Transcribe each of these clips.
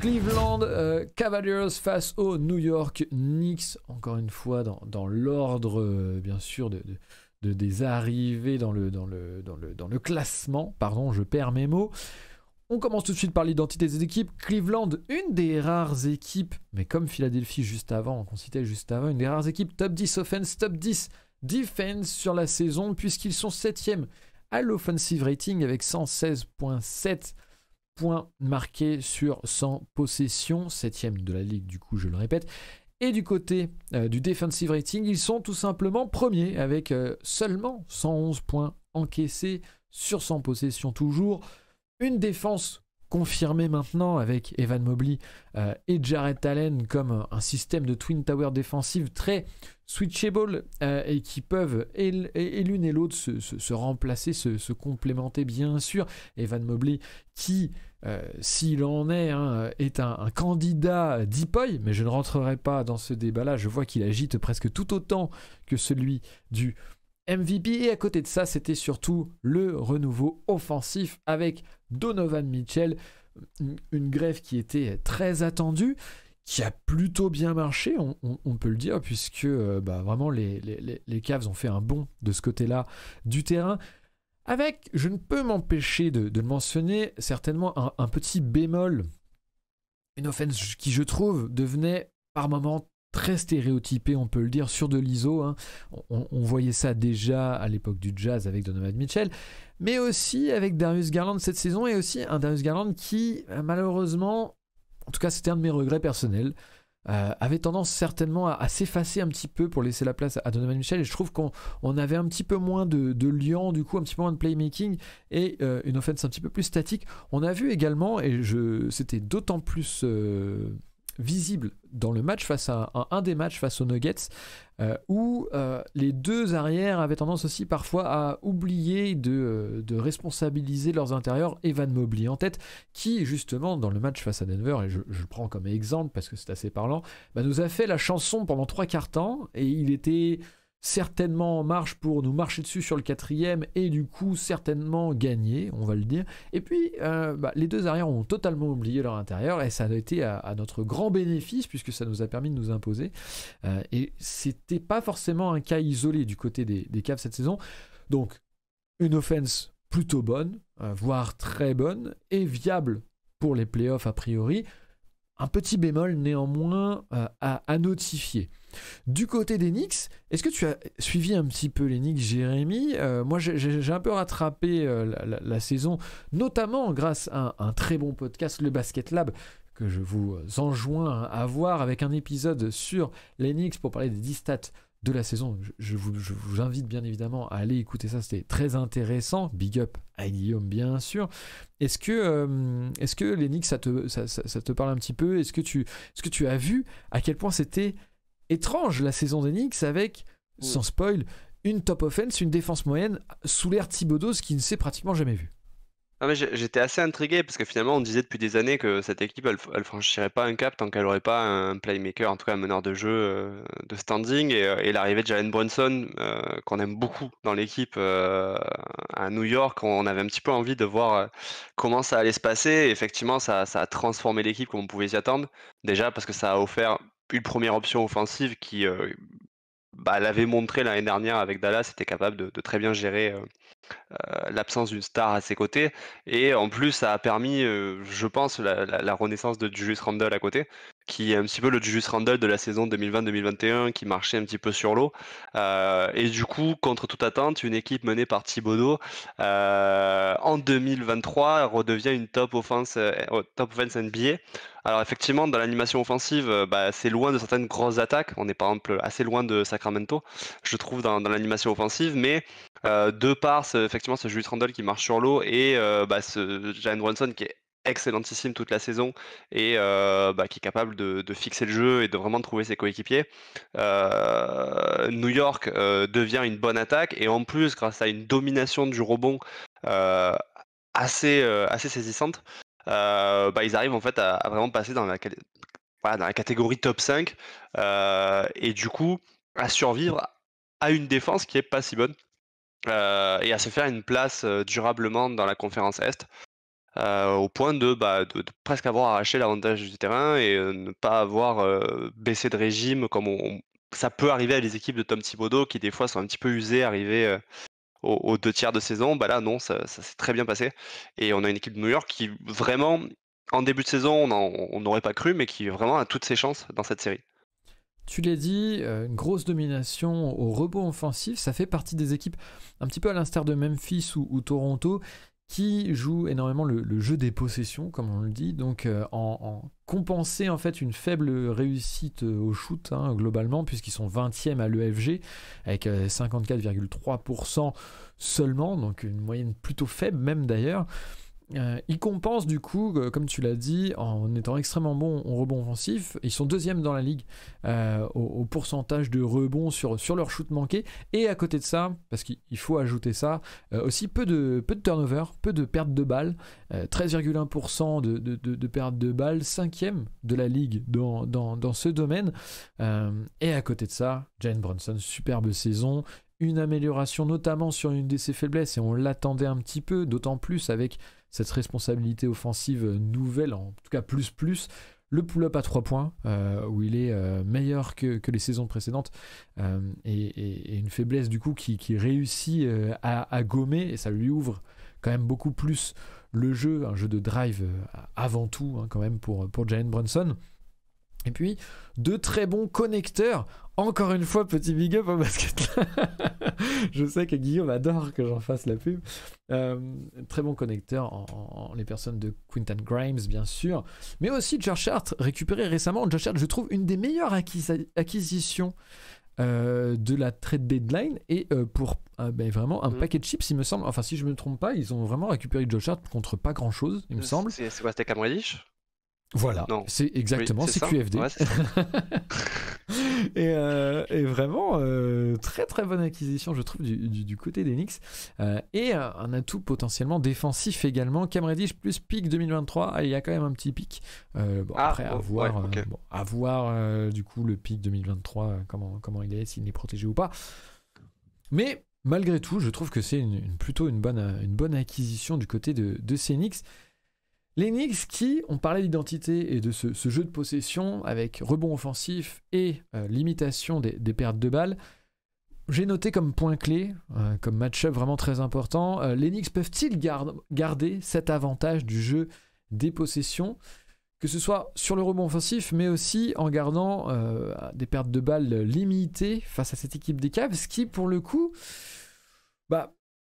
Cleveland Cavaliers face aux New York Knicks. Encore une fois, dans l'ordre, bien sûr, des arrivées dans le classement. Pardon, je perds mes mots. On commence tout de suite par l'identité des équipes. Cleveland, une des rares équipes, mais comme Philadelphie qu'on citait juste avant, une des rares équipes top 10 offense, top 10 defense sur la saison, puisqu'ils sont 7e à l'offensive rating avec 116,7 points marqués sur 100 possessions, 7e de la ligue du coup, je le répète. Et du côté du defensive rating, ils sont tout simplement premiers avec seulement 111 points encaissés sur 100 possessions toujours. Une défense confirmée maintenant avec Evan Mobley et Jarrett Allen comme un système de Twin Tower défensive très switchable et qui peuvent et l'une et l'autre se remplacer, se complémenter bien sûr. Evan Mobley qui, s'il en est un candidat DPOY, mais je ne rentrerai pas dans ce débat-là, je vois qu'il agite presque tout autant que celui du MVP, et à côté de ça, c'était surtout le renouveau offensif avec Donovan Mitchell, une greffe qui était très attendue, qui a plutôt bien marché, on peut le dire, puisque vraiment les Cavs ont fait un bond de ce côté-là du terrain, avec, je ne peux m'empêcher de le mentionner, certainement un petit bémol, une offense qui, je trouve, devenait par moments très stéréotypé, on peut le dire, sur de l'ISO. On voyait ça déjà à l'époque du Jazz avec Donovan Mitchell, mais aussi avec Darius Garland cette saison, et aussi un Darius Garland qui, malheureusement, en tout cas c'était un de mes regrets personnels, avait tendance certainement à s'effacer un petit peu pour laisser la place à Donovan Mitchell, et je trouve qu'on avait un petit peu moins de liant, du coup un petit peu moins de playmaking, et une offense un petit peu plus statique. On a vu également, et c'était d'autant plus visible dans le match face à un des matchs face aux Nuggets, où les deux arrières avaient tendance aussi parfois à oublier de responsabiliser leurs intérieurs, Evan Mobley en tête, qui justement dans le match face à Denver, et je le prends comme exemple parce que c'est assez parlant, nous a fait la chanson pendant 3/4 temps, et il était certainement en marche pour nous marcher dessus sur le 4e, et du coup certainement gagner, on va le dire. Et puis les deux arrières ont totalement oublié leur intérieur, et ça a été à notre grand bénéfice puisque ça nous a permis de nous imposer, et c'était pas forcément un cas isolé du côté des Cavs cette saison. Donc une offense plutôt bonne, voire très bonne, et viable pour les playoffs a priori. Un petit bémol néanmoins à notifier. Du côté des Knicks, est-ce que tu as suivi un petit peu les Knicks, Jérémy ? Moi, j'ai un peu rattrapé la saison, notamment grâce à un très bon podcast, le Basket Lab, que je vous enjoins à voir, avec un épisode sur les Knicks pour parler des 10 stats de la saison. Je vous invite bien évidemment à aller écouter ça, c'était très intéressant. Big up à Guillaume, bien sûr. Est-ce que les Knicks, ça te parle un petit peu ? Est-ce que tu as vu à quel point c'était étrange la saison des Knicks, avec, sans spoil, une top offense, une défense moyenne sous l'ère Thibodeau, ce qui ne s'est pratiquement jamais vu. Ah, mais j'étais assez intrigué parce que finalement on disait depuis des années que cette équipe elle franchirait pas un cap tant qu'elle aurait pas un playmaker, en tout cas un meneur de jeu de standing, et l'arrivée de Jalen Brunson qu'on aime beaucoup dans l'équipe à New York, on avait un petit peu envie de voir comment ça allait se passer, et effectivement ça a transformé l'équipe comme on pouvait s'y attendre, déjà parce que ça a offert une première option offensive qui l'avait montré l'année dernière avec Dallas, était capable de très bien gérer l'absence d'une star à ses côtés, et en plus ça a permis je pense la renaissance de Julius Randle à côté, qui est un petit peu le Julius Randle de la saison 2020-2021 qui marchait un petit peu sur l'eau, et du coup contre toute attente une équipe menée par Thibodeau en 2023 redevient une top offense NBA. Alors effectivement dans l'animation offensive c'est loin de certaines grosses attaques, on est par exemple assez loin de Sacramento je trouve dans l'animation offensive, mais de par effectivement ce Julius Randle qui marche sur l'eau, et ce Jalen Brunson qui est excellentissime toute la saison, et qui est capable de fixer le jeu et de vraiment trouver ses coéquipiers. New York devient une bonne attaque, et en plus grâce à une domination du rebond assez saisissante, ils arrivent en fait à vraiment passer dans la catégorie top 5, et du coup à survivre à une défense qui est pas si bonne, et à se faire une place durablement dans la conférence Est. au point de presque avoir arraché l'avantage du terrain et ne pas avoir baissé de régime comme ça peut arriver à des équipes de Tom Thibodeau qui des fois sont un petit peu usées, arrivées aux 2 tiers de saison. Bah là non, ça s'est très bien passé et on a une équipe de New York qui vraiment, en début de saison, on n'aurait pas cru, mais qui vraiment a toutes ses chances dans cette série. Tu l'as dit, une grosse domination au rebond offensif, ça fait partie des équipes, un petit peu à l'instar de Memphis ou Toronto, qui jouent énormément le jeu des possessions, comme on le dit, donc en compenser en fait une faible réussite au shoot, hein, globalement, puisqu'ils sont 20e à l'EFG, avec 54,3% seulement, donc une moyenne plutôt faible même d'ailleurs. Ils compensent du coup, comme tu l'as dit, en étant extrêmement bons au rebond offensif. Ils sont deuxième dans la ligue au pourcentage de rebonds sur leur shoot manqué. Et à côté de ça, parce qu'il faut ajouter ça, aussi peu de turnover, peu de pertes de balles. 13,1% de pertes de balles, cinquième de la ligue dans ce domaine. Et à côté de ça, Jalen Brunson, superbe saison. Une amélioration notamment sur une de ses faiblesses, et on l'attendait un petit peu, d'autant plus avec cette responsabilité offensive nouvelle, en tout cas plus, le pull-up à 3 points, où il est meilleur que les saisons précédentes, et une faiblesse du coup qui réussit à gommer, et ça lui ouvre quand même beaucoup plus le jeu, un jeu de drive avant tout, hein, quand même pour Jalen Brunson. Et puis, de très bons connecteurs. Encore une fois, petit big up au basket. Je sais que Guillaume adore que j'en fasse la pub. Très bons connecteurs en les personnes de Quentin Grimes, bien sûr. Mais aussi Josh Hart, récupéré récemment. Josh Hart, je trouve, une des meilleures acquisitions de la trade deadline. Et pour vraiment un paquet de chips, il me semble. Enfin, si je ne me trompe pas, ils ont vraiment récupéré Josh Hart contre pas grand-chose, il me semble. C'est quoi, c'était Cam Reddish? Voilà, Non. c'est exactement, Oui, c'est ça. QFD. Ouais, c'est ça. et vraiment, très très bonne acquisition, je trouve, du côté des Knicks. Et un atout potentiellement défensif également. Cam Reddish plus pic 2023. Ah, il y a quand même un petit pic. Après, à voir, okay. à voir du coup le pic 2023, comment il est, s'il est protégé ou pas. Mais malgré tout, je trouve que c'est plutôt une bonne acquisition du côté de ces Knicks. Les Knicks qui, on parlait d'identité et de ce jeu de possession avec rebond offensif et limitation des pertes de balles, j'ai noté comme point clé, comme match-up vraiment très important, les Knicks peuvent-ils garder cet avantage du jeu des possessions, que ce soit sur le rebond offensif, mais aussi en gardant des pertes de balles limitées face à cette équipe des Cavs, ce qui pour le coup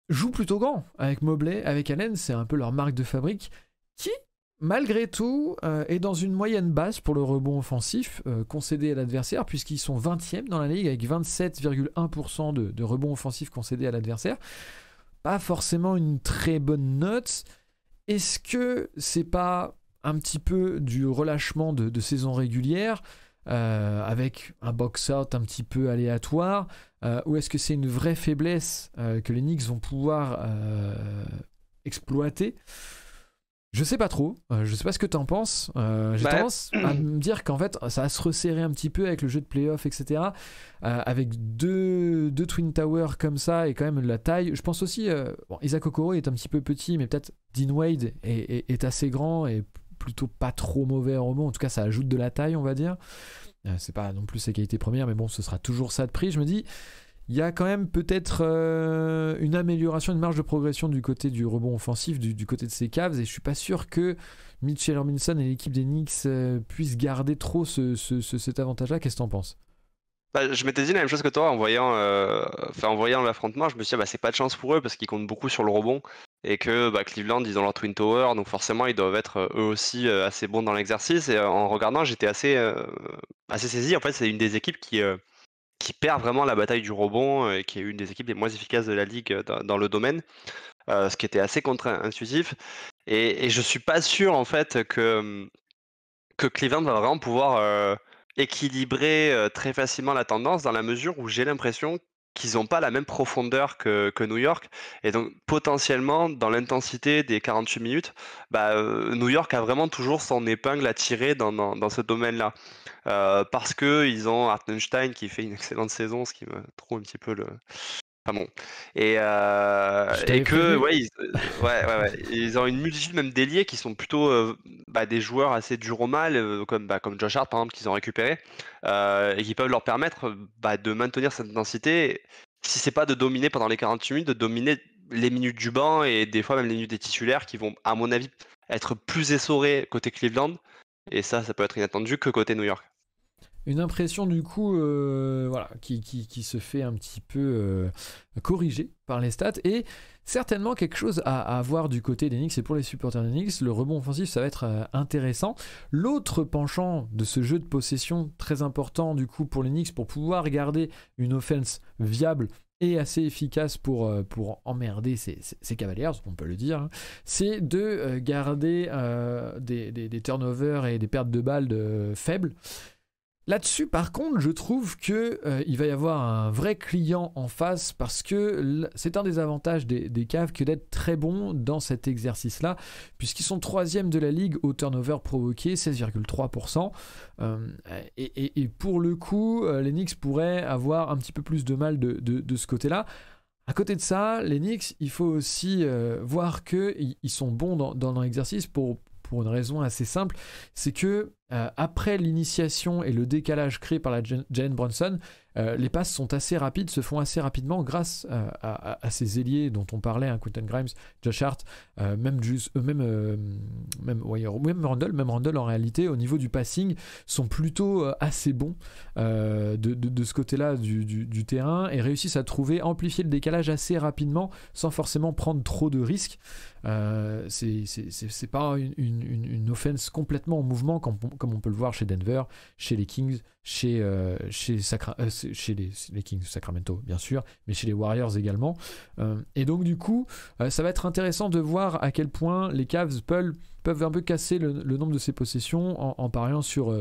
joue plutôt grand avec Mobley, avec Allen, c'est un peu leur marque de fabrique, qui, malgré tout, est dans une moyenne basse pour le rebond offensif concédé à l'adversaire, puisqu'ils sont 20e dans la ligue, avec 27,1% de rebond offensif concédé à l'adversaire. Pas forcément une très bonne note. Est-ce que c'est pas un petit peu du relâchement de saison régulière, avec un box-out un petit peu aléatoire, ou est-ce que c'est une vraie faiblesse que les Knicks vont pouvoir exploiter ? Je sais pas trop, je sais pas ce que t'en penses. J'ai tendance à me dire qu'en fait ça va se resserrer un petit peu avec le jeu de playoff, etc. Avec deux Twin Towers comme ça et quand même de la taille. Je pense aussi, Isaac Okoro est un petit peu petit, mais peut-être Dean Wade est assez grand et plutôt pas trop mauvais en rebond. En tout cas, ça ajoute de la taille, on va dire. C'est pas non plus ses qualités premières, mais bon, ce sera toujours ça de prix. Je me dis, il y a quand même peut-être une amélioration, une marge de progression du côté du rebond offensif, du côté de ces Cavs, et je suis pas sûr que Mitchell Robinson et l'équipe des Knicks puissent garder trop cet avantage-là. Qu'est-ce que t'en penses ? Je m'étais dit la même chose que toi en voyant l'affrontement. Je me suis dit, c'est pas de chance pour eux parce qu'ils comptent beaucoup sur le rebond et que Cleveland, ils ont leur Twin Tower, donc forcément ils doivent être eux aussi assez bons dans l'exercice. Et en regardant, j'étais assez saisi. En fait, c'est une des équipes qui perd vraiment la bataille du rebond et qui est une des équipes les moins efficaces de la ligue dans le domaine, ce qui était assez contre-intuitif. Et je suis pas sûr en fait que Cleveland va vraiment pouvoir équilibrer très facilement la tendance, dans la mesure où j'ai l'impression qu'ils n'ont pas la même profondeur que New York. Et donc potentiellement, dans l'intensité des 48 minutes, New York a vraiment toujours son épingle à tirer dans ce domaine-là. Parce qu'ils ont Hartenstein qui fait une excellente saison, ce qui me trouve un petit peu Pas bon. Et, Je et t'avais que, prévenu. ouais, ouais, ils ont une multitude même d'ailiers qui sont plutôt des joueurs assez durs au mal, comme Josh Hart par exemple, qu'ils ont récupéré, et qui peuvent leur permettre de maintenir cette intensité. Si c'est pas de dominer pendant les 48 minutes, de dominer les minutes du banc et des fois même les minutes des titulaires qui vont, à mon avis, être plus essorés côté Cleveland. Et ça peut être inattendu que côté New York. Une impression du coup voilà, qui se fait un petit peu corriger par les stats et certainement quelque chose à voir du côté des Knicks et pour les supporters des Knicks, le rebond offensif ça va être intéressant. L'autre penchant de ce jeu de possession très important du coup pour les Knicks pour pouvoir garder une offense viable et assez efficace pour emmerder ces Cavaliers, on peut le dire, hein, c'est de garder des turnovers et des pertes de balles faibles. Là-dessus, par contre, je trouve que il va y avoir un vrai client en face parce que c'est un des avantages des Cavs que d'être très bon dans cet exercice-là, puisqu'ils sont troisième de la ligue au turnover provoqué, 16,3%. Et pour le coup, les Knicks pourraient avoir un petit peu plus de mal de ce côté-là. À côté de ça, les Knicks, il faut aussi voir qu'ils sont bons dans l'exercice pour une raison assez simple, c'est que après l'initiation et le décalage créé par la Jalen Brunson, les passes sont assez rapides, se font assez rapidement grâce à ces ailiers dont on parlait, hein, Quentin Grimes, Josh Hart, même Randle en réalité au niveau du passing sont plutôt assez bons de ce côté-là du terrain et réussissent à amplifier le décalage assez rapidement sans forcément prendre trop de risques. C'est pas une offense complètement en mouvement comme on peut le voir chez Denver, chez les Kings, chez les Kings Sacramento bien sûr, mais chez les Warriors également. Et donc du coup, ça va être intéressant de voir à quel point les Cavs peuvent un peu casser le nombre de ces possessions en pariant sur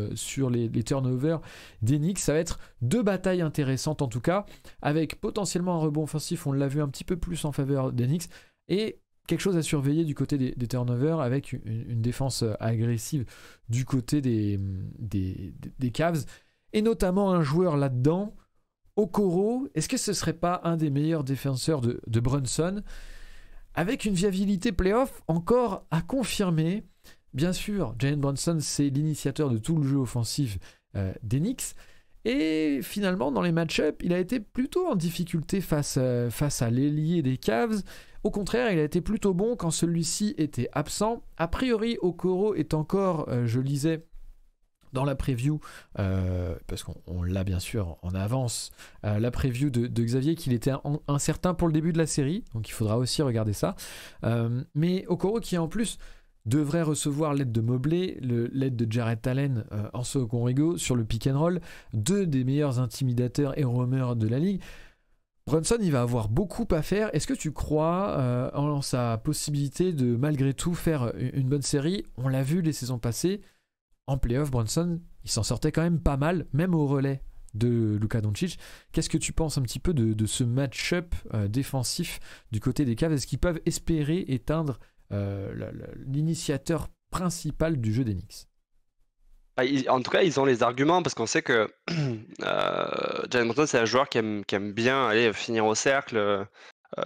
les turnovers des Knicks. Ça va être deux batailles intéressantes en tout cas, avec potentiellement un rebond offensif, on l'a vu un petit peu plus en faveur des Knicks, et quelque chose à surveiller du côté des turnovers avec une défense agressive du côté des Cavs et notamment un joueur là-dedans, Okoro. Est-ce que ce serait pas un des meilleurs défenseurs de Brunson avec une viabilité playoff encore à confirmer? Bien sûr, Jalen Brunson c'est l'initiateur de tout le jeu offensif des Knicks. Et finalement, dans les match-ups, il a été plutôt en difficulté face à l'ailier des Cavs. Au contraire, il a été plutôt bon quand celui-ci était absent. A priori, Okoro est encore, je lisais dans la preview, parce qu'on l'a bien sûr en avance, la preview de Xavier, qu'il était incertain pour le début de la série, donc il faudra aussi regarder ça. Mais Okoro qui en plus devrait recevoir l'aide de Mobley, l'aide de Jarrett Allen en second rideau sur le pick and roll, deux des meilleurs intimidateurs et roamers de la ligue. Brunson, il va avoir beaucoup à faire. Est-ce que tu crois en sa possibilité de malgré tout faire une bonne série? On l'a vu les saisons passées, en playoff, Brunson, il s'en sortait quand même pas mal, même au relais de Luka Doncic. Qu'est-ce que tu penses un petit peu de ce match-up défensif du côté des Cavs? Est-ce qu'ils peuvent espérer éteindre l'initiateur principal du jeu des Knicks? En tout cas, ils ont les arguments parce qu'on sait que Jalen Brunson, c'est un joueur qui aime bien aller finir au cercle.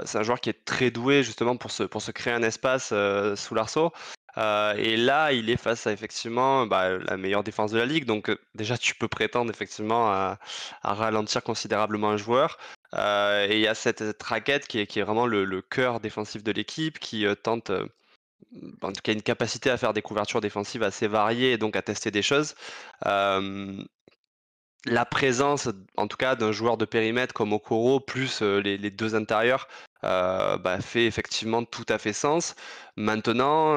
C'est un joueur qui est très doué justement pour se créer un espace sous l'arceau. Et là, il est face à effectivement la meilleure défense de la ligue. Donc déjà, tu peux prétendre effectivement à ralentir considérablement un joueur. Et il y a cette raquette qui est vraiment le cœur défensif de l'équipe qui tente en tout cas une capacité à faire des couvertures défensives assez variées et donc à tester des choses. La présence, en tout cas, d'un joueur de périmètre comme Okoro, plus les deux intérieurs, fait effectivement tout à fait sens. Maintenant,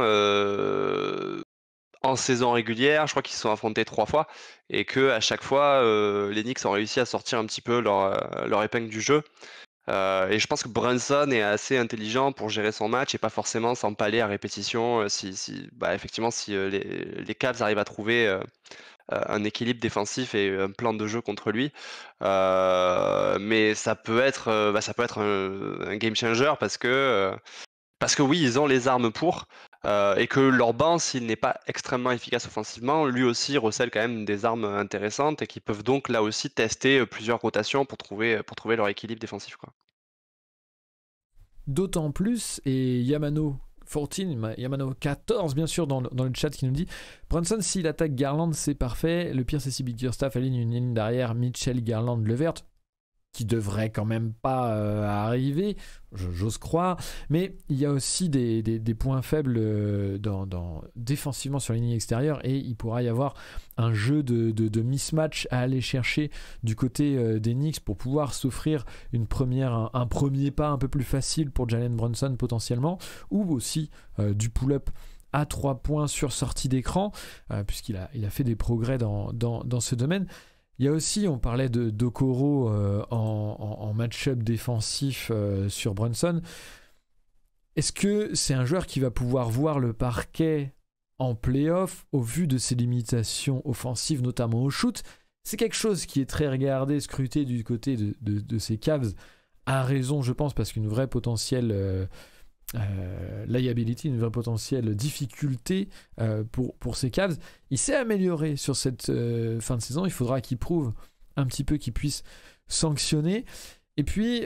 en saison régulière, je crois qu'ils se sont affrontés 3 fois et que à chaque fois, les Knicks ont réussi à sortir un petit peu leur épingle du jeu. Et je pense que Brunson est assez intelligent pour gérer son match et pas forcément s'empaler à répétition, effectivement, si les Cavs arrivent à trouver un équilibre défensif et un plan de jeu contre lui. Mais ça peut être un game changer parce que oui, ils ont les armes pour, et que leur banc, s'il n'est pas extrêmement efficace offensivement, lui aussi recèle quand même des armes intéressantes et qui peuvent donc là aussi tester plusieurs rotations pour trouver leur équilibre défensif, quoi. d'autant plus, et Yamano 14 bien sûr dans le chat qui nous dit Brunson s'il attaque Garland c'est parfait, le pire c'est si Bickerstaff aligne une ligne derrière Mitchell, Garland, Levert, qui devrait quand même pas arriver, j'ose croire, mais il y a aussi des points faibles défensivement sur la ligne extérieure, et il pourra y avoir un jeu de mismatch à aller chercher du côté des Knicks pour pouvoir s'offrir un premier pas un peu plus facile pour Jalen Brunson potentiellement, ou aussi du pull-up à 3 points sur sortie d'écran, puisqu'il a fait des progrès dans ce domaine. Il y a aussi, on parlait d'Okoro en match-up défensif sur Brunson. Est-ce que c'est un joueur qui va pouvoir voir le parquet en play-off au vu de ses limitations offensives, notamment au shoot? C'est quelque chose qui est très regardé, scruté du côté de ces Cavs, à raison, je pense, parce qu'une vraie potentielle liability, une vraie potentielle difficulté pour ces Cavs. Il s'est amélioré sur cette fin de saison, il faudra qu'il prouve un petit peu qu'il puisse sanctionner. Et puis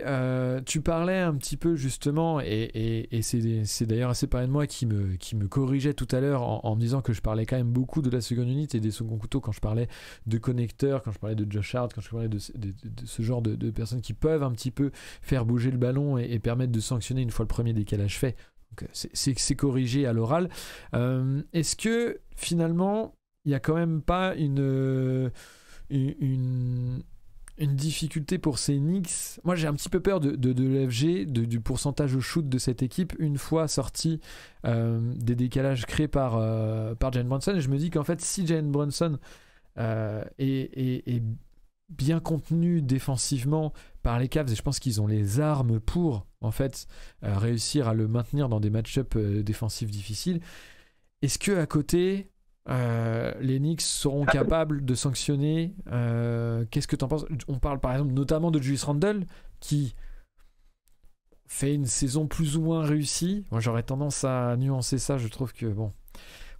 tu parlais un petit peu justement, et c'est d'ailleurs assez pareil de moi qui me corrigeait tout à l'heure en me disant que je parlais quand même beaucoup de la seconde unité et des seconds couteaux quand je parlais de connecteurs, quand je parlais de Josh Hart, quand je parlais de ce genre de personnes qui peuvent un petit peu faire bouger le ballon et permettre de sanctionner une fois le premier décalage fait. Donc c'est corrigé à l'oral. Est-ce que finalement il n'y a quand même pas une difficulté pour ces Knicks? Moi j'ai un petit peu peur de l'FG, du pourcentage au shoot de cette équipe une fois sorti des décalages créés par Jalen Brunson, et je me dis qu'en fait si Jalen Brunson est bien contenu défensivement par les Cavs, et je pense qu'ils ont les armes pour en fait réussir à le maintenir dans des match-ups défensifs difficiles, est-ce que à côté les Knicks seront capables de sanctionner? Qu'est-ce que tu en penses? On parle par exemple notamment de Julius Randle qui fait une saison plus ou moins réussie. Moi j'aurais tendance à nuancer ça, je trouve que bon,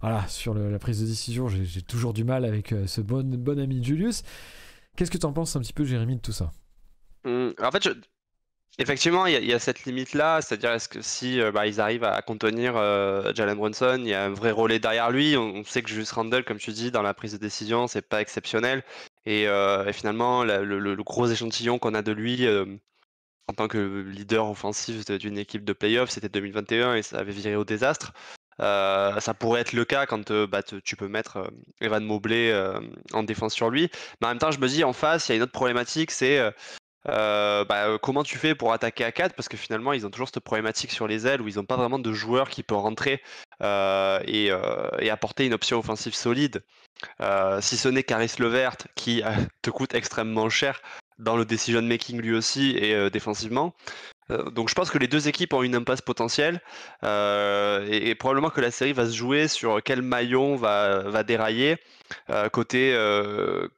voilà, sur la prise de décision j'ai toujours du mal avec ce bon ami de Julius. Qu'est-ce que tu en penses un petit peu, Jérémy, de tout ça? En fait, effectivement, il y a cette limite-là, c'est-à-dire est-ce que si ils arrivent à contenir Jalen Brunson, il y a un vrai relais derrière lui. On sait que Julius Randle, comme tu dis, dans la prise de décision, c'est pas exceptionnel. Et finalement, le gros échantillon qu'on a de lui en tant que leader offensif d'une équipe de playoff, c'était 2021 et ça avait viré au désastre. Ça pourrait être le cas quand tu peux mettre Evan Mobley en défense sur lui. Mais en même temps, je me dis, en face, il y a une autre problématique, c'est comment tu fais pour attaquer à 4, parce que finalement ils ont toujours cette problématique sur les ailes où ils n'ont pas vraiment de joueur qui peut rentrer et apporter une option offensive solide, si ce n'est Caris Levert qui te coûte extrêmement cher dans le decision making lui aussi et défensivement. Donc je pense que les deux équipes ont une impasse potentielle et probablement que la série va se jouer sur quel maillon va dérailler. Côté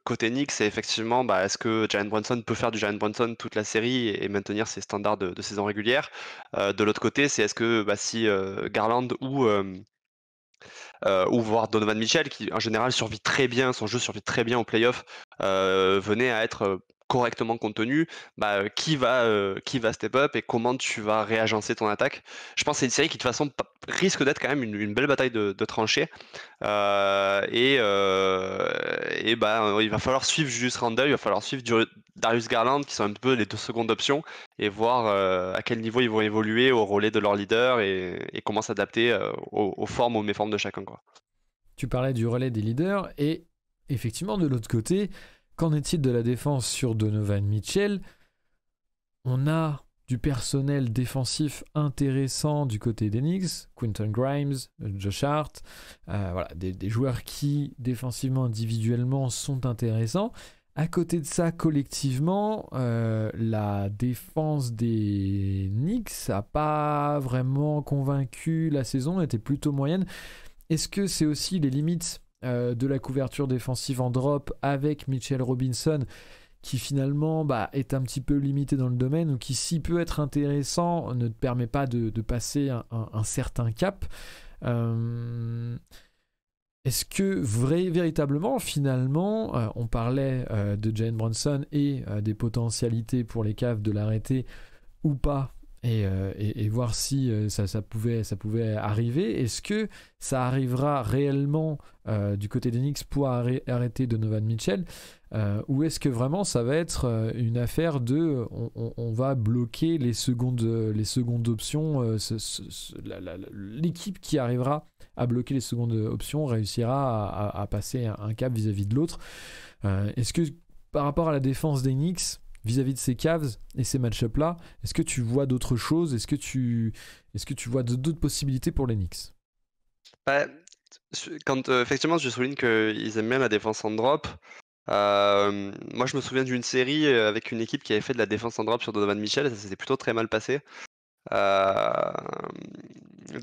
Knicks, c'est effectivement est-ce que Jalen Brunson peut faire du Jalen Brunson toute la série et maintenir ses standards de saison régulière. De l'autre côté, c'est est-ce que si Garland ou voir Donovan Mitchell, qui en général survit très bien, son jeu survit très bien au playoff, venait à être correctement contenu, qui va step up et comment tu vas réagencer ton attaque. Je pense que c'est une série qui de toute façon risque d'être quand même une belle bataille de tranchées il va falloir suivre Julius Randle, il va falloir suivre Darius Garland qui sont un peu les deux secondes options et voir à quel niveau ils vont évoluer au relais de leur leader et comment s'adapter aux formes, aux méformes de chacun, quoi. Tu parlais du relais des leaders et effectivement de l'autre côté, qu'en est-il de la défense sur Donovan Mitchell? On a du personnel défensif intéressant du côté des Knicks, Quentin Grimes, Josh Hart, des joueurs qui défensivement, individuellement sont intéressants. À côté de ça, collectivement, la défense des Knicks n'a pas vraiment convaincu. La saison était plutôt moyenne. Est-ce que c'est aussi les limites de la couverture défensive en drop avec Mitchell Robinson qui finalement est un petit peu limité dans le domaine, ou qui, s'il peut être intéressant, ne te permet pas de passer un certain cap? Est-ce que véritablement, finalement, on parlait de Jalen Brunson et des potentialités pour les Cavs de l'arrêter ou pas, et voir si ça pouvait arriver. Est-ce que ça arrivera réellement du côté des Knicks pour arrêter Donovan Mitchell, ou est-ce que vraiment ça va être une affaire de on va bloquer les secondes options, l'équipe qui arrivera à bloquer les secondes options réussira à passer un cap vis-à-vis de l'autre. Est-ce que par rapport à la défense des Knicks vis-à-vis de ces Cavs et ces match-up là, est-ce que tu vois d'autres choses? Est-ce que tu vois d'autres possibilités pour les Knicks? Bah, quand effectivement je souligne qu'ils aiment bien la défense en drop, moi je me souviens d'une série avec une équipe qui avait fait de la défense en drop sur Donovan Mitchell, et ça s'était plutôt très mal passé.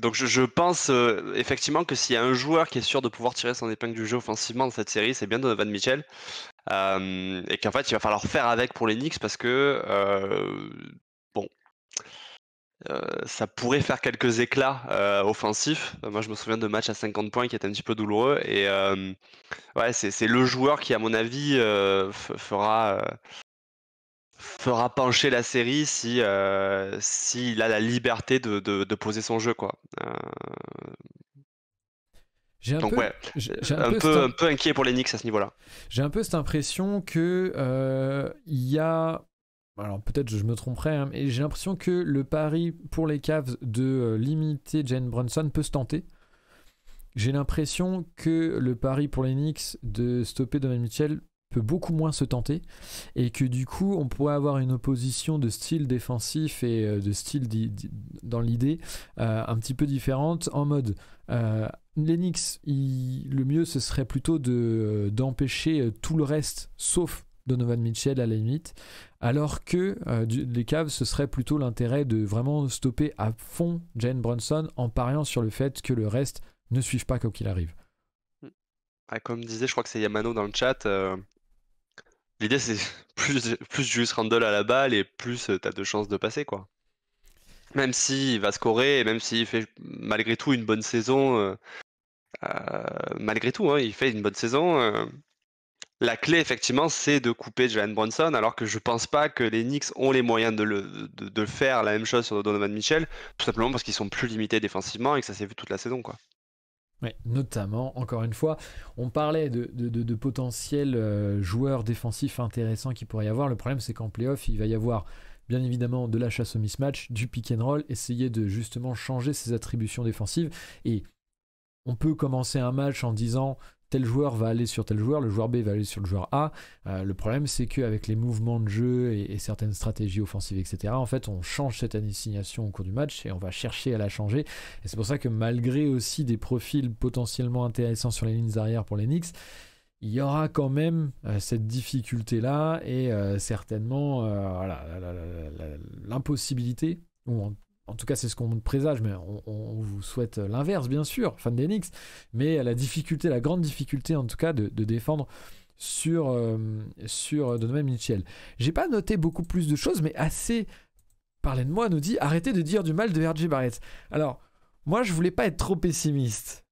Donc je pense effectivement que s'il y a un joueur qui est sûr de pouvoir tirer son épingle du jeu offensivement dans cette série, c'est bien Donovan Mitchell. Et qu'en fait il va falloir faire avec pour les Knicks parce que bon, ça pourrait faire quelques éclats offensifs. Moi je me souviens de matchs à 50 points qui étaient un petit peu douloureux, et ouais, c'est le joueur qui à mon avis fera pencher la série si s'il a la liberté de poser son jeu, quoi. J'ai un Donc peu, ouais, j'ai un peu inquiet pour les Knicks à ce niveau-là. j'ai un peu cette impression que il y a, alors peut-être je me tromperai, hein, mais j'ai l'impression que le pari pour les Cavs de limiter Jalen Brunson peut se tenter. J'ai l'impression que le pari pour les Knicks de stopper Donovan Mitchell peut beaucoup moins se tenter, et que du coup on pourrait avoir une opposition de style défensif et de style dans l'idée un petit peu différente, en mode les Knicks, le mieux ce serait plutôt d'empêcher tout le reste sauf Donovan Mitchell à la limite, alors que les Cavs, ce serait plutôt l'intérêt de vraiment stopper à fond Jalen Brunson en pariant sur le fait que le reste ne suive pas quoi qu'il arrive. Ah, comme disait, je crois que c'est Yamano dans le chat, l'idée c'est plus Julius Randle à la balle et plus t'as de chances de passer, quoi. Même s'il va scorer et même s'il fait malgré tout une bonne saison, malgré tout, hein, il fait une bonne saison. La clé, effectivement, c'est de couper Jalen Brunson, alors que je pense pas que les Knicks ont les moyens de faire la même chose sur Donovan Mitchell, tout simplement parce qu'ils sont plus limités défensivement et que ça s'est vu toute la saison, quoi. Ouais, notamment, encore une fois, on parlait de potentiels joueurs défensifs intéressants qu'il pourrait y avoir. Le problème, c'est qu'en playoff, il va y avoir bien évidemment de la chasse au mismatch, du pick and roll, essayer de justement changer ses attributions défensives. Et on peut commencer un match en disant tel joueur va aller sur tel joueur, le joueur B va aller sur le joueur A. Le problème, c'est qu'avec les mouvements de jeu et certaines stratégies offensives, etc., en fait, on change cette assignation au cours du match et on va chercher à la changer. Et c'est pour ça que malgré aussi des profils potentiellement intéressants sur les lignes arrière pour les Knicks, il y aura quand même cette difficulté-là et certainement voilà, l'impossibilité, ou en tout cas c'est ce qu'on présage, mais on vous souhaite l'inverse bien sûr, fan des Knicks, mais la grande difficulté en tout cas de défendre sur Donovan Mitchell. J'ai pas noté beaucoup plus de choses, mais assez parlez de moi nous dit arrêtez de dire du mal de R.J. Barrett. Alors moi, je voulais pas être trop pessimiste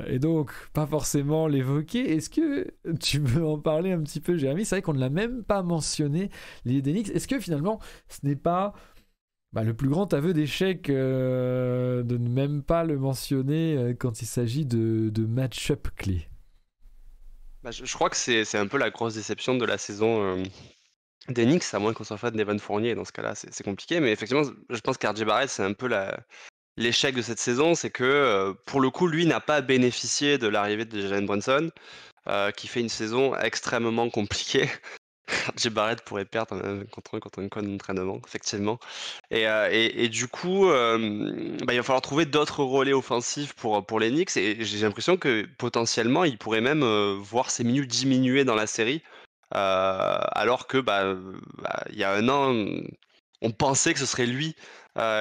et donc pas forcément l'évoquer. Est-ce que tu veux en parler un petit peu, Jérémy? C'est vrai qu'on ne l'a même pas mentionné, les Knicks. Est-ce que finalement, ce n'est pas le plus grand aveu d'échec de ne même pas le mentionner quand il s'agit de match-up clés? Je crois que c'est un peu la grosse déception de la saison des Knicks, à moins qu'on soit fan d'Evan Fournier. Dans ce cas-là, c'est compliqué. Mais effectivement, je pense qu'RJ Barrett, c'est un peu l'échec de cette saison, c'est que pour le coup, lui n'a pas bénéficié de l'arrivée de Jalen Brunson, qui fait une saison extrêmement compliquée. RJ Barrett pourrait perdre contre un camp d'entraînement, effectivement. Et du coup, il va falloir trouver d'autres relais offensifs pour les Knicks. Et j'ai l'impression que potentiellement, il pourrait même voir ses minutes diminuer dans la série. Alors que il y a un an, on pensait que ce serait lui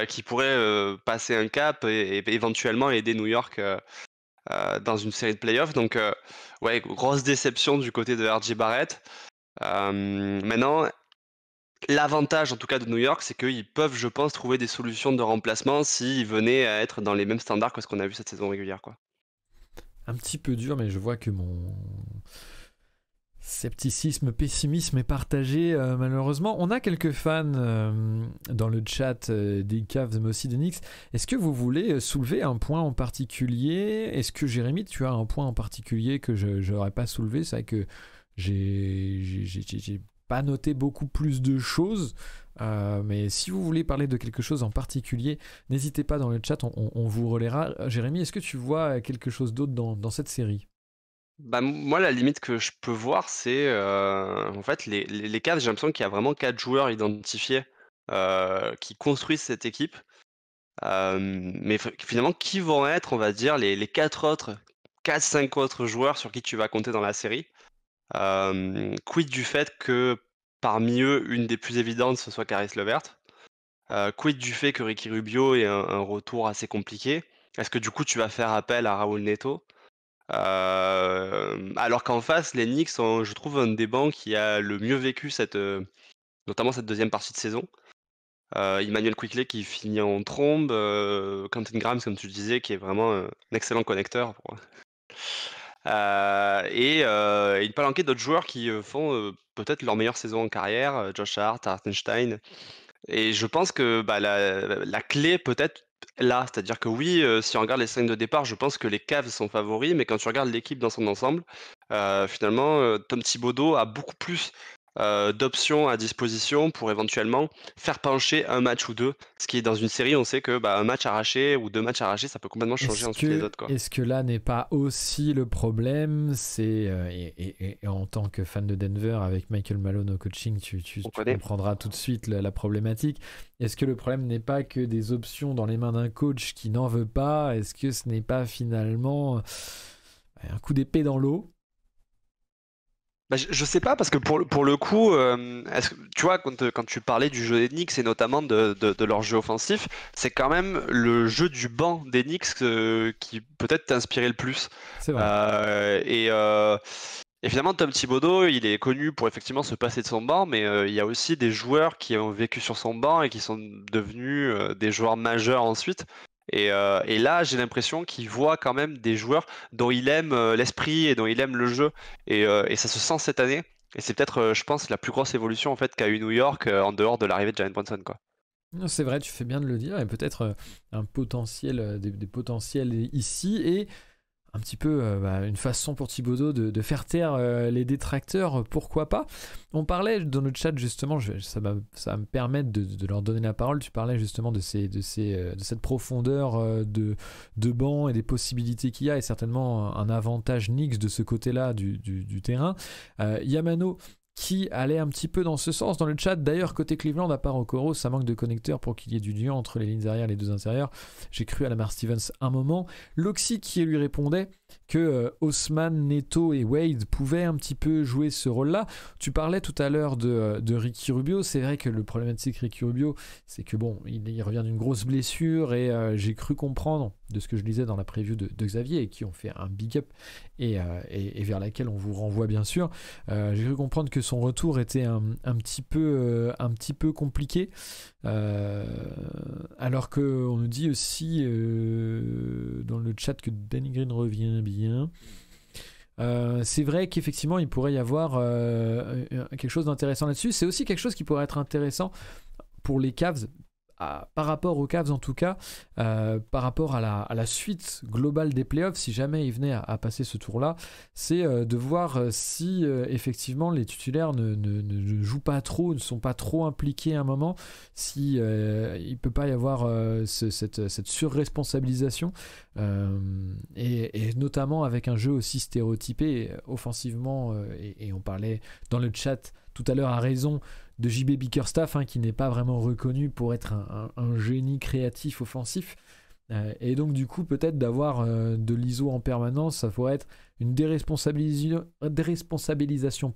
qui pourrait passer un cap et éventuellement aider New York dans une série de playoffs. Donc, ouais, grosse déception du côté de RJ Barrett. Maintenant, l'avantage en tout cas de New York, c'est qu'ils peuvent, je pense, trouver des solutions de remplacement s'ils venaient à être dans les mêmes standards que ce qu'on a vu cette saison régulière, quoi. Un petit peu dur, mais je vois que Scepticisme, pessimisme est partagé malheureusement. On a quelques fans dans le chat des Cavs mais aussi des Knicks. Est-ce que vous voulez soulever un point en particulier? Est-ce que Jérémy, tu as un point en particulier que je n'aurais pas soulevé? C'est vrai que j'ai pas noté beaucoup plus de choses. Mais si vous voulez parler de quelque chose en particulier, n'hésitez pas dans le chat, on vous relaiera. Jérémy, est-ce que tu vois quelque chose d'autre dans cette série? Bah, moi, la limite que je peux voir, c'est en fait les Cavs, j'ai l'impression qu'il y a vraiment 4 joueurs identifiés qui construisent cette équipe. Mais finalement, qui vont être, on va dire, les 4-5 autres joueurs sur qui tu vas compter dans la série? Quid du fait que parmi eux, une des plus évidentes, ce soit Caris LeVert? Quid du fait que Ricky Rubio ait un retour assez compliqué? Est-ce que du coup, tu vas faire appel à Raúl Neto? Alors qu'en face, les Knicks sont, je trouve, un des bancs qui a le mieux vécu notamment cette deuxième partie de saison. Emmanuel Quickley qui finit en trombe, Quentin Grimes, comme tu disais, qui est vraiment un excellent connecteur. Et une palanquée d'autres joueurs qui font peut-être leur meilleure saison en carrière, Josh Hart, Hartenstein. Et je pense que la clé peut-être là, c'est-à-dire que oui, si on regarde les 5 de départ, je pense que les Cavs sont favoris, mais quand tu regardes l'équipe dans son ensemble, finalement, Tom Thibodeau a beaucoup plus d'options à disposition pour éventuellement faire pencher un match ou deux. Ce qui est dans une série, on sait que un match arraché ou 2 matchs arrachés, ça peut complètement changer ensuite les autres, quoi. Est-ce que là n'est pas aussi le problème? C'est et en tant que fan de Denver avec Michael Malone au coaching, tu comprendras tout de suite la problématique. Est-ce que le problème n'est pas que des options dans les mains d'un coach qui n'en veut pas? Est-ce que ce n'est pas finalement un coup d'épée dans l'eau? Je sais pas, parce que pour le coup, tu vois, quand tu parlais du jeu des Knicks et notamment de leur jeu offensif, c'est quand même le jeu du banc des Knicks qui peut-être t'a inspiré le plus. C'est vrai. Et finalement, Tom Thibodeau, il est connu pour effectivement se passer de son banc, mais il y a aussi des joueurs qui ont vécu sur son banc et qui sont devenus des joueurs majeurs ensuite. Et là, j'ai l'impression qu'il voit quand même des joueurs dont il aime l'esprit et dont il aime le jeu. Et ça se sent cette année. Et c'est peut-être, je pense, la plus grosse évolution en fait qu'a eu New York en dehors de l'arrivée de Jalen Brunson, quoi. Non, c'est vrai, tu fais bien de le dire, et peut-être un potentiel, des potentiels ici, et un petit peu une façon pour Thibodeau de faire taire les détracteurs, pourquoi pas. On parlait dans le chat justement, ça va me permettre de leur donner la parole. Tu parlais justement de cette profondeur de banc et des possibilités qu'il y a, et certainement un avantage Knicks de ce côté-là du terrain. Yamano qui allait un petit peu dans ce sens dans le chat. D'ailleurs, côté Cleveland, à part Okoro, ça manque de connecteurs pour qu'il y ait du lien entre les lignes arrière et les deux intérieurs. J'ai cru à Lamar Stevens un moment. Loxy qui lui répondait que Osman, Neto et Wade pouvaient un petit peu jouer ce rôle-là. Tu parlais tout à l'heure de Ricky Rubio. C'est vrai que le problématique Ricky Rubio, c'est que bon, il revient d'une grosse blessure, et j'ai cru comprendre de ce que je lisais dans la preview de Xavier, et qui ont fait un big up et vers laquelle on vous renvoie bien sûr. J'ai cru comprendre que son retour était un petit peu compliqué, alors qu'on nous dit aussi dans le chat que Danny Green revient bien. C'est vrai qu'effectivement il pourrait y avoir quelque chose d'intéressant là-dessus. C'est aussi quelque chose qui pourrait être intéressant pour les Cavs, par rapport aux Cavs en tout cas, par rapport à la suite globale des playoffs, si jamais ils venaient à passer ce tour-là, c'est de voir si effectivement les titulaires ne jouent pas trop, ne sont pas trop impliqués à un moment, si il peut pas y avoir cette surresponsabilisation, et notamment avec un jeu aussi stéréotypé offensivement, et on parlait dans le chat tout à l'heure à raison de JB Bickerstaff, qui n'est pas vraiment reconnu pour être un génie créatif offensif, et donc du coup peut-être d'avoir de l'ISO en permanence, ça pourrait être une déresponsabilisation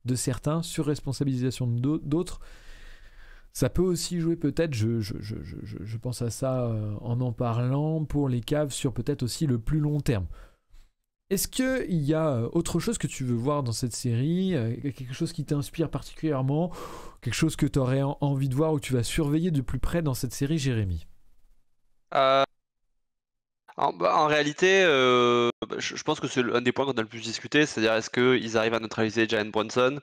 de certains, surresponsabilisation d'autres. Ça peut aussi jouer peut-être, je pense à ça en parlant, pour les Cavs sur peut-être aussi le plus long terme. Est-ce qu'il y a autre chose que tu veux voir dans cette série, quelque chose qui t'inspire particulièrement, quelque chose que tu aurais envie de voir ou que tu vas surveiller de plus près dans cette série, Jérémy ? En réalité, je pense que c'est un des points qu'on a le plus discuté, c'est-à-dire est-ce qu'ils arrivent à neutraliser Jalen Brunson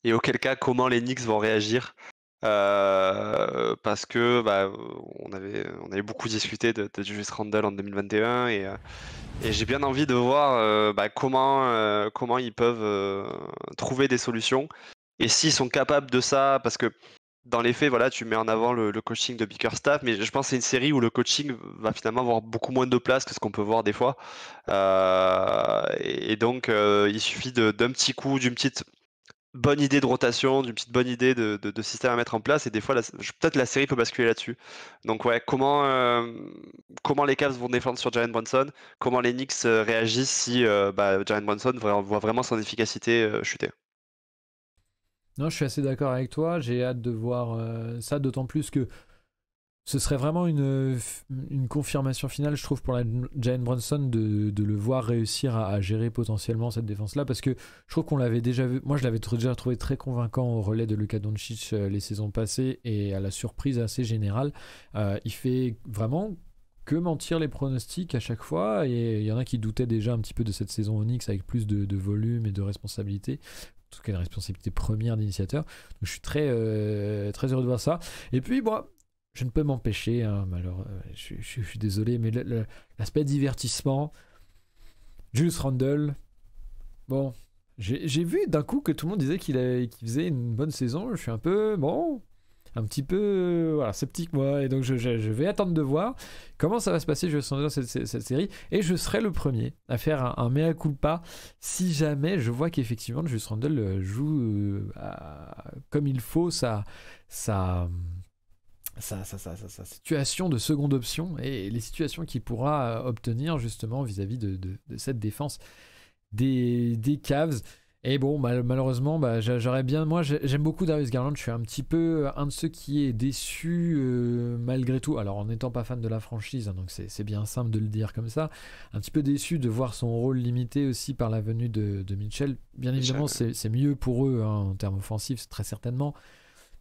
et auquel cas comment les Knicks vont réagir. Parce que on avait beaucoup discuté de Julius Randle en 2021 et j'ai bien envie de voir comment ils peuvent trouver des solutions et s'ils sont capables de ça, parce que dans les faits, voilà, tu mets en avant le coaching de Bickerstaff, mais je pense que c'est une série où le coaching va finalement avoir beaucoup moins de place que ce qu'on peut voir des fois. Et donc, il suffit d'un petit coup, d'une petite bonne idée de rotation, d'une petite bonne idée de système à mettre en place, et des fois, peut-être la série peut basculer là-dessus. Donc, ouais, comment les Cavs vont défendre sur Jalen Brunson, comment les Knicks réagissent si Jalen Brunson voit vraiment son efficacité chuter. Non, je suis assez d'accord avec toi. J'ai hâte de voir ça, d'autant plus que ce serait vraiment une confirmation finale, je trouve, pour Jalen Brunson de le voir réussir à gérer potentiellement cette défense-là, parce que je trouve qu'on l'avait déjà vu. Moi, je l'avais déjà trouvé très convaincant au relais de Luka Doncic les saisons passées, et à la surprise assez générale, il fait vraiment que mentir les pronostics à chaque fois, et il y en a qui doutaient déjà un petit peu de cette saison Onyx avec plus de volume et de responsabilité. En tout cas, une responsabilité première d'initiateur. Donc, je suis très heureux de voir ça. Et puis, moi, je ne peux m'empêcher, hein, alors, je suis désolé, mais l'aspect divertissement, Julius Randle, bon, j'ai vu d'un coup que tout le monde disait qu'il faisait une bonne saison. Je suis un petit peu voilà, sceptique, moi, et donc je vais attendre de voir comment ça va se passer, Julius Randle, cette série, et je serai le premier à faire un mea culpa si jamais je vois qu'effectivement Julius Randle joue comme il faut sa situation de seconde option et les situations qu'il pourra obtenir justement vis-à-vis de cette défense des Cavs. Et bon, malheureusement, j'aurais bien... Moi, j'aime beaucoup Darius Garland. Je suis un petit peu un de ceux qui est déçu malgré tout. Alors, en n'étant pas fan de la franchise, hein, donc c'est bien simple de le dire comme ça. Un petit peu déçu de voir son rôle limité aussi par la venue de Mitchell. Bien évidemment, c'est mieux pour eux hein, en termes offensifs, très certainement.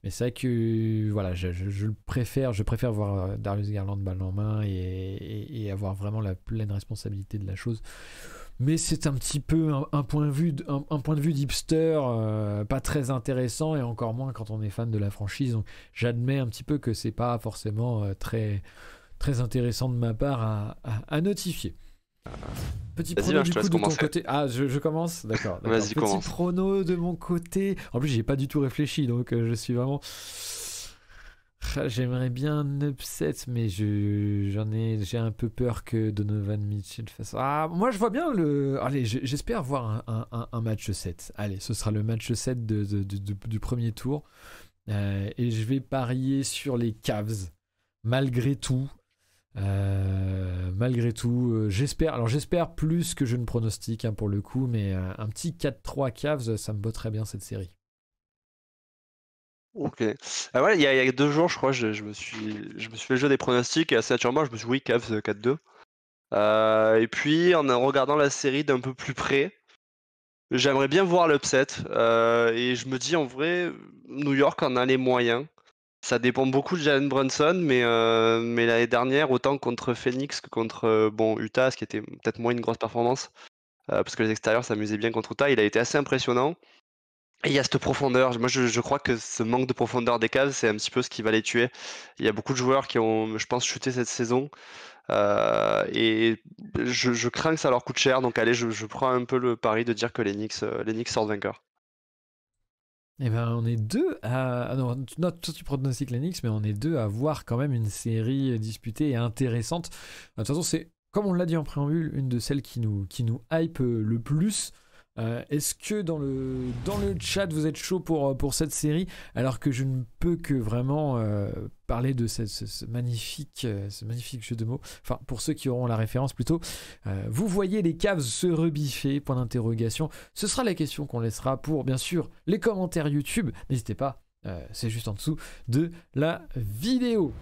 Mais c'est vrai que voilà, je préfère voir Darius Garland balle en main et avoir vraiment la pleine responsabilité de la chose. Mais c'est un petit peu un point de vue d'hipster pas très intéressant, et encore moins quand on est fan de la franchise. Donc j'admets un petit peu que c'est pas forcément très, très intéressant de ma part à notifier. Petit prono du coup de ton côté. Ah, je commence. D'accord. Vas-y, commence. Petit prono de mon côté. En plus, j'ai pas du tout réfléchi, donc je suis vraiment. J'aimerais bien un upset, mais j'ai un peu peur que Donovan Mitchell fasse. Ah, moi je vois bien le. Allez, j'espère voir un match 7. Allez, ce sera le match 7 du premier tour. Et je vais parier sur les Cavs, malgré tout. J'espère plus que je ne pronostique hein, pour le coup, mais un petit 4-3 Cavs, ça me botterait bien cette série. Ok. Ah ouais, il y a 2 jours, je crois, je me suis fait le jeu des pronostics et assez naturellement, je me suis dit oui, Cavs 4-2. Et puis, en regardant la série d'un peu plus près, j'aimerais bien voir l'upset. Et je me dis, en vrai, New York en a les moyens. Ça dépend beaucoup de Jalen Brunson, mais l'année dernière, autant contre Phoenix que contre Utah, ce qui était peut-être moins une grosse performance, parce que les extérieurs s'amusaient bien contre Utah, il a été assez impressionnant. Et il y a cette profondeur. Moi, je crois que ce manque de profondeur des Cavs, c'est un petit peu ce qui va les tuer. Il y a beaucoup de joueurs qui ont, je pense, chuté cette saison. Et je crains que ça leur coûte cher. Donc, allez, je prends un peu le pari de dire que les Knicks sortent vainqueurs. Eh ben, on est deux à. Non, toi, tu pronostiques les Knicks, mais on est deux à voir quand même une série disputée et intéressante. De toute façon, c'est, comme on l'a dit en préambule, une de celles qui nous hype le plus. Est-ce que dans le chat vous êtes chaud pour cette série, alors que je ne peux que vraiment parler de ce magnifique jeu de mots, enfin pour ceux qui auront la référence plutôt, vous voyez les Cavs se rebiffer, point d'interrogation. Ce sera la question qu'on laissera pour bien sûr les commentaires YouTube, n'hésitez pas, c'est juste en dessous de la vidéo.